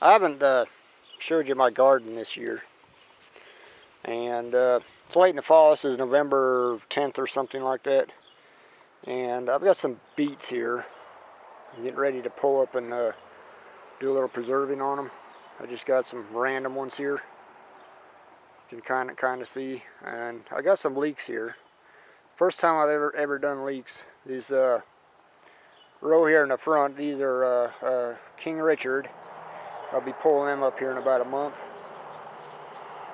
I haven't showed you my garden this year, and it's late in the fall. This is November 10th or something like that, and I've got some beets here. I'm getting ready to pull up and do a little preserving on them. I just got some random ones here. You can kind of see, and I got some leeks here. First time I've ever done leeks. These row here in the front, these are King Richard. I'll be pulling them up here in about a month.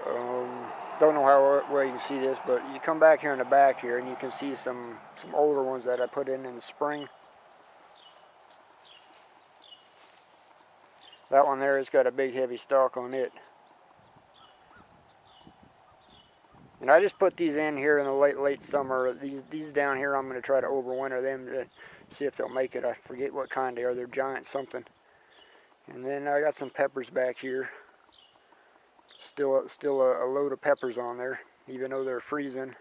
Don't know how well you can see this, but you come back here in the back here and you can see some older ones that I put in the spring. That one there has got a big heavy stalk on it. And I just put these in here in the late summer. These down here, I'm going to try to overwinter them to see if they'll make it. I forget what kind they are. They're giant something. And then I got some peppers back here. Still a load of peppers on there, even though they're freezing.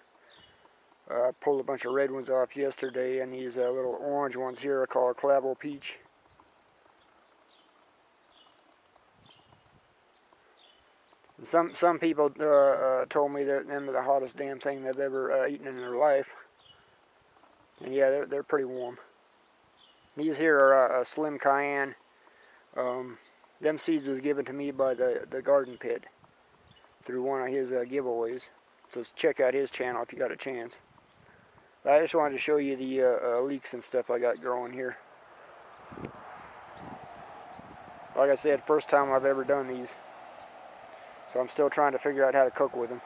I pulled a bunch of red ones off yesterday, and these little orange ones here are called clavel peach. And some people told me that them are the hottest damn thing they've ever eaten in their life. And yeah, they're pretty warm. These here are Slim Cayenne. Them seeds was given to me by the Garden Pit through one of his giveaways. So check out his channel if you got a chance. But I just wanted to show you the leeks and stuff I got growing here. Like I said, first time I've ever done these. So I'm still trying to figure out how to cook with them.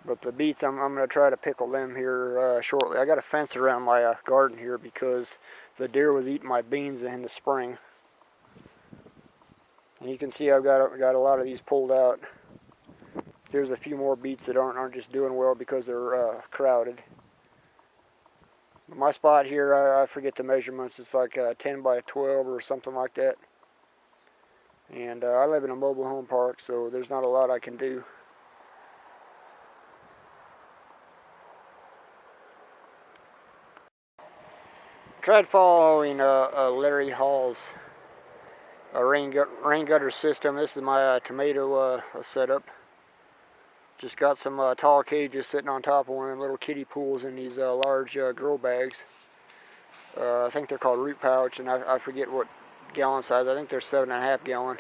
But the beets, I'm going to try to pickle them here shortly. I got a fence around my garden here because the deer was eating my beans in the spring. And you can see I've got a lot of these pulled out. Here's a few more beets that aren't just doing well because they're crowded. My spot here, I forget the measurements. It's like 10 by 12 or something like that. And I live in a mobile home park, so there's not a lot I can do. Tried following Larry Hall's rain gutter system. This is my tomato setup. Just got some tall cages sitting on top of one of them little kiddie pools in these large grow bags. I think they're called root pouch, and I forget what gallon size. I think they're 7.5 gallon.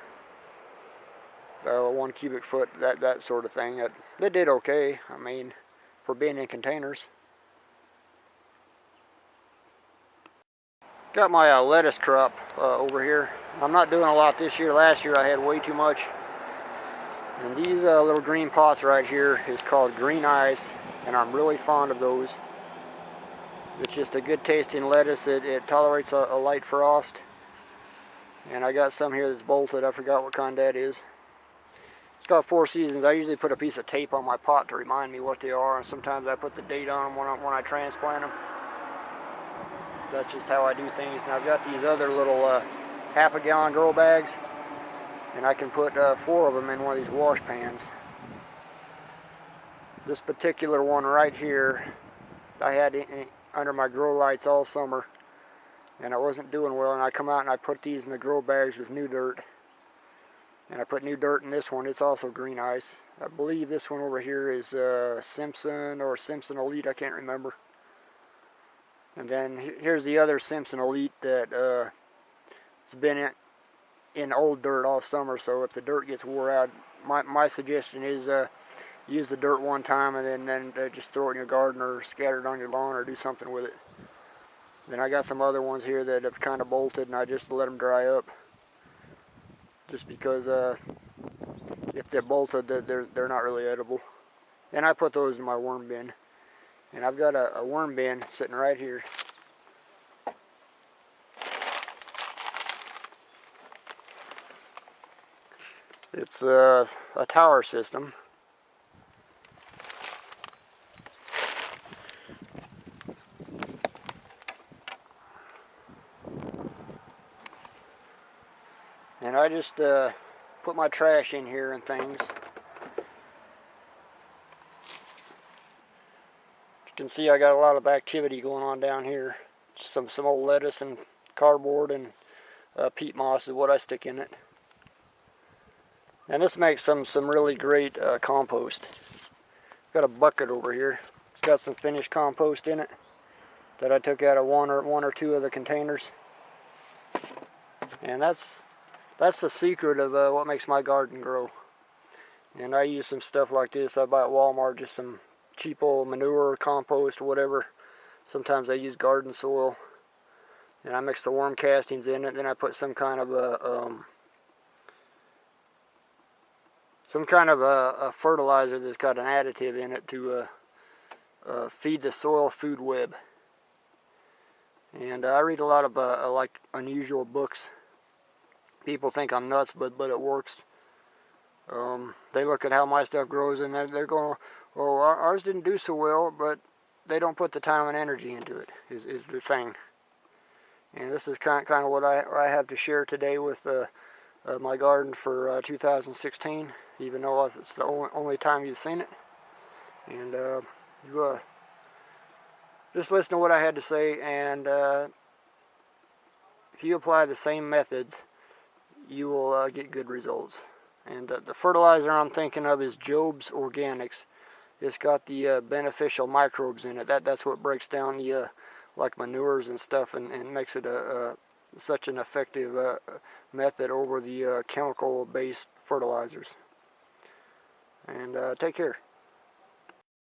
1 cubic foot, that sort of thing. They did okay, I mean, for being in containers. Got my lettuce crop over here. I'm not doing a lot this year. Last year I had way too much. And these little green pots right here is called Green Ice, and I'm really fond of those. It's just a good tasting lettuce. It tolerates a light frost. And I got some here that's bolted. I forgot what kind that is. It's got 4 seasons. I usually put a piece of tape on my pot to remind me what they are, and sometimes I put the date on them when I transplant them. That's just how I do things. And I've got these other little half a gallon grow bags, and I can put 4 of them in one of these wash pans. This particular one right here, I had under my grow lights all summer, and I wasn't doing well, and I come out and I put these in the grow bags with new dirt. And I put new dirt in this one. It's also Green Ice. I believe this one over here is Simpson or Simpson Elite. I can't remember. And then here's the other Simpson Elite that it's been in old dirt all summer. So if the dirt gets wore out, my suggestion is use the dirt one time and then just throw it in your garden or scatter it on your lawn or do something with it. Then I got some other ones here that have kind of bolted, and I just let them dry up. Just because if they're bolted, they're not really edible. And I put those in my worm bin. And I've got a worm bin sitting right here. It's a tower system. And I just put my trash in here and things. You can see I got a lot of activity going on down here. Just some old lettuce and cardboard and peat moss is what I stick in it. And this makes some really great compost. Got a bucket over here. It's got some finished compost in it that I took out of one or two of the containers. And that's the secret of what makes my garden grow. And I use some stuff like this I buy at Walmart, just some cheap old manure, compost, whatever. Sometimes I use garden soil. And I mix the worm castings in it, then I put some kind of a fertilizer that's got an additive in it to feed the soil food web. And I read a lot of like unusual books. People think I'm nuts, but it works. They look at how my stuff grows and they're going, "Oh, ours didn't do so well," but they don't put the time and energy into it. Is the thing. And this is kind of what I have to share today with my garden for 2016. Even though it's the only time you've seen it. And you just listen to what I had to say, and if you apply the same methods, you will get good results. And the fertilizer I'm thinking of is Job's Organics. It's got the beneficial microbes in it. That's what breaks down the like manures and stuff, and makes it such an effective method over the chemical-based fertilizers. And take care.